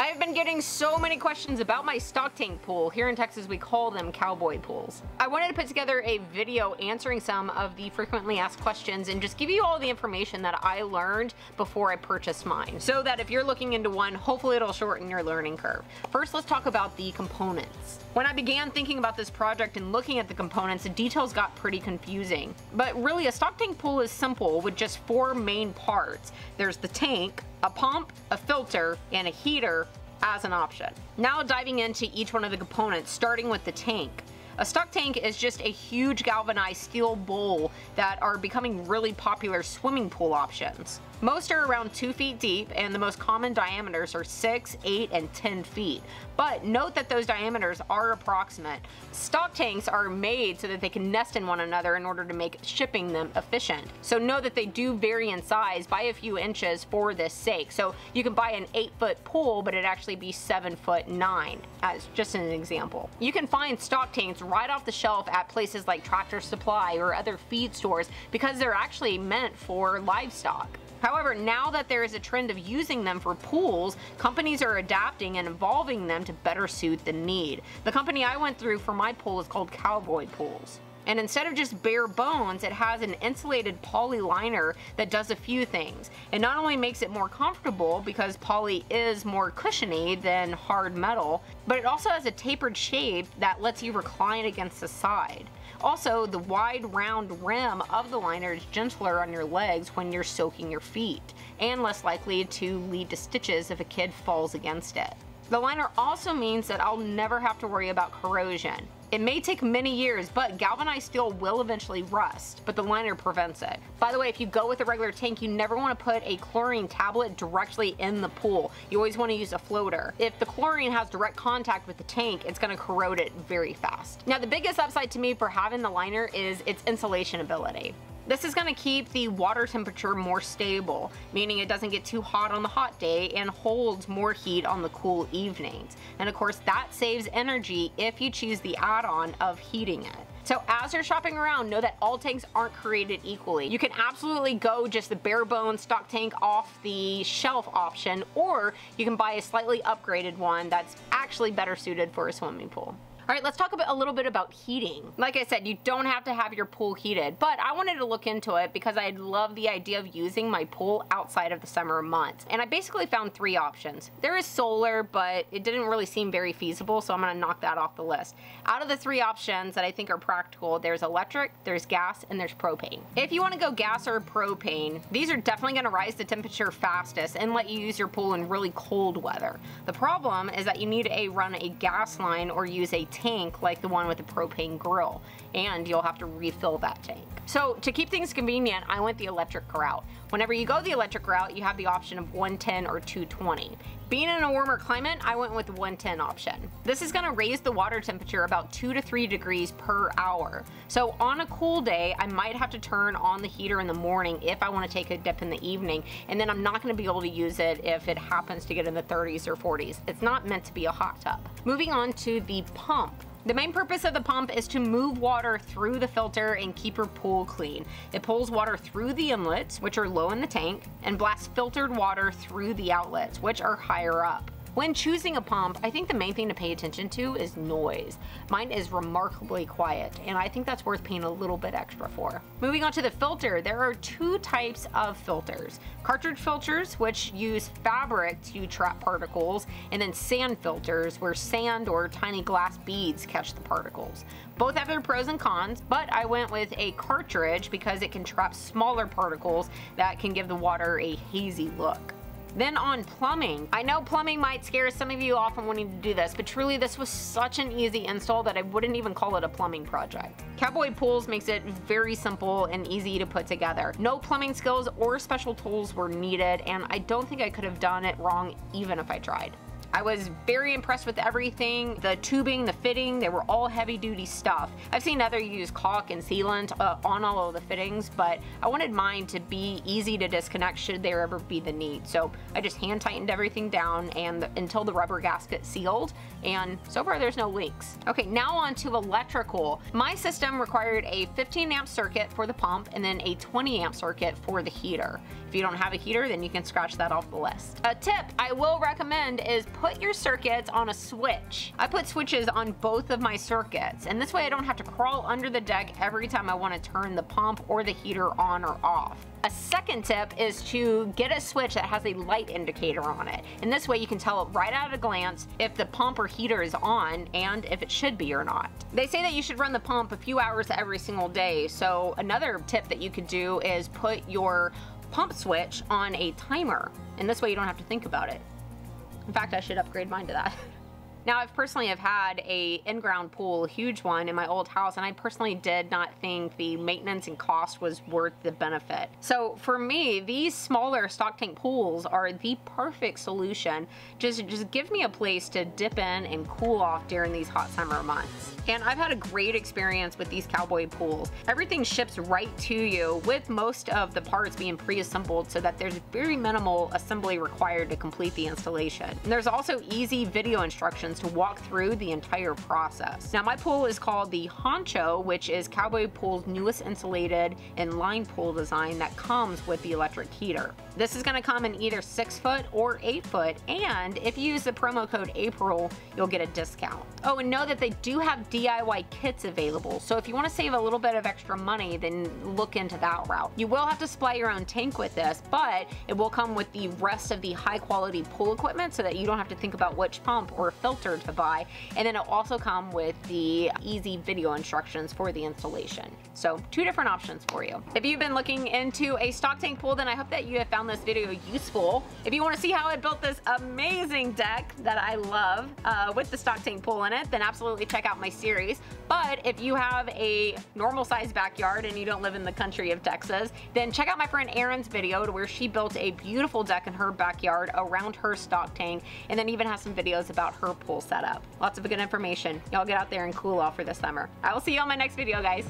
I've been getting so many questions about my stock tank pool. Here in Texas we call them cowboy pools. I wanted to put together a video answering some of the frequently asked questions and just give you all the information that I learned before I purchased mine, so that if you're looking into one, hopefully it'll shorten your learning curve. First, let's talk about the components. When I began thinking about this project and looking at the components, the details got pretty confusing. But really, a stock tank pool is simple with just 4 main parts. There's the tank, a pump, a filter, and a heater as an option. Now diving into each one of the components, starting with the tank. A stock tank is just a huge galvanized steel bowl that are becoming really popular swimming pool options. Most are around 2 feet deep, and the most common diameters are 6, 8, and 10 feet. But note that those diameters are approximate. Stock tanks are made so that they can nest in one another in order to make shipping them efficient. So know that they do vary in size by a few inches for this sake. So you can buy an 8-foot pool, but it'd actually be 7'9", as just an example. You can find stock tanks right off the shelf at places like Tractor Supply or other feed stores because they're actually meant for livestock. However, now that there is a trend of using them for pools, companies are adapting and evolving them to better suit the need. The company I went through for my pool is called Cowboy Pools. And instead of just bare bones, it has an insulated poly liner that does a few things. It not only makes it more comfortable because poly is more cushiony than hard metal, but it also has a tapered shape that lets you recline against the side. Also, the wide round rim of the liner is gentler on your legs when you're soaking your feet, and less likely to lead to stitches if a kid falls against it. The liner also means that I'll never have to worry about corrosion. It may take many years, but galvanized steel will eventually rust, but the liner prevents it. By the way, if you go with a regular tank, you never want to put a chlorine tablet directly in the pool. You always want to use a floater. If the chlorine has direct contact with the tank, it's going to corrode it very fast. Now, the biggest upside to me for having the liner is its insulation ability. This is going to keep the water temperature more stable, meaning it doesn't get too hot on the hot day and holds more heat on the cool evenings. And of course, that saves energy if you choose the add-on of heating it. So as you're shopping around, know that all tanks aren't created equally. You can absolutely go just the bare bones stock tank off the shelf option, or you can buy a slightly upgraded one that's actually better suited for a swimming pool. All right, let's talk a little bit about heating. Like I said, you don't have to have your pool heated, but I wanted to look into it because I love the idea of using my pool outside of the summer months. And I basically found 3 options. There is solar, but it didn't really seem very feasible, so I'm gonna knock that off the list. Out of the 3 options that I think are practical, there's electric, there's gas, and there's propane. If you wanna go gas or propane, these are definitely gonna rise the temperature fastest and let you use your pool in really cold weather. The problem is that you need to run a gas line or use a tank like the one with the propane grill, and you'll have to refill that tank. So to keep things convenient, I went the electric route. Whenever you go the electric route, you have the option of 110 or 220. Being in a warmer climate, I went with the 110 option. This is gonna raise the water temperature about 2 to 3 degrees per hour. So on a cool day, I might have to turn on the heater in the morning if I wanna take a dip in the evening, and then I'm not gonna be able to use it if it happens to get in the 30s or 40s. It's not meant to be a hot tub. Moving on to the pump. The main purpose of the pump is to move water through the filter and keep your pool clean. It pulls water through the inlets, which are low in the tank, and blasts filtered water through the outlets, which are higher up. When choosing a pump, I think the main thing to pay attention to is noise. Mine is remarkably quiet, and I think that's worth paying a little bit extra for. Moving on to the filter, there are 2 types of filters. Cartridge filters, which use fabric to trap particles, and then sand filters, where sand or tiny glass beads catch the particles. Both have their pros and cons, but I went with a cartridge because it can trap smaller particles that can give the water a hazy look. Then on plumbing. I know plumbing might scare some of you off from wanting to do this, but truly this was such an easy install that I wouldn't even call it a plumbing project. Cowboy Pools makes it very simple and easy to put together. No plumbing skills or special tools were needed, and I don't think I could have done it wrong even if I tried. I was very impressed with everything. The tubing, the fitting, they were all heavy duty stuff. I've seen others use caulk and sealant on all of the fittings, but I wanted mine to be easy to disconnect should there ever be the need. So I just hand tightened everything down until the rubber gasket sealed, and so far there's no leaks. Okay, now on to electrical. My system required a 15 amp circuit for the pump and then a 20 amp circuit for the heater. If you don't have a heater, then you can scratch that off the list. A tip I will recommend is put your circuits on a switch. I put switches on both of my circuits, and this way I don't have to crawl under the deck every time I want to turn the pump or the heater on or off. A second tip is to get a switch that has a light indicator on it, and this way you can tell right at a glance if the pump or heater is on and if it should be or not. They say that you should run the pump a few hours every single day, so another tip that you could do is put your pump switch on a timer, and this way you don't have to think about it. In fact, I should upgrade mine to that. Now, I've personally have had a in-ground pool, a huge one in my old house, and I personally did not think the maintenance and cost was worth the benefit. So for me, these smaller stock tank pools are the perfect solution. Just give me a place to dip in and cool off during these hot summer months. And I've had a great experience with these Cowboy pools. Everything ships right to you, with most of the parts being pre-assembled so that there's very minimal assembly required to complete the installation. And there's also easy video instructions to walk through the entire process. Now, my pool is called the Honcho, which is Cowboy Pool's newest insulated and line pool design that comes with the electric heater. This is gonna come in either 6-foot or 8-foot, and if you use the promo code April, you'll get a discount. Oh, and know that they do have DIY kits available, so if you wanna save a little bit of extra money, then look into that route. You will have to supply your own tank with this, but it will come with the rest of the high quality pool equipment so that you don't have to think about which pump or filter to buy, and then it'll also come with the easy video instructions for the installation. So 2 different options for you. If you've been looking into a stock tank pool, then I hope that you have found this video useful. If you want to see how I built this amazing deck that I love with the stock tank pool in it, then absolutely check out my series. But if you have a normal sized backyard and you don't live in the country of Texas, then check out my friend Erin's video to where she built a beautiful deck in her backyard around her stock tank, and then even has some videos about her pool setup. Lots of good information. Y'all get out there and cool off for the summer. I will see you on my next video, guys.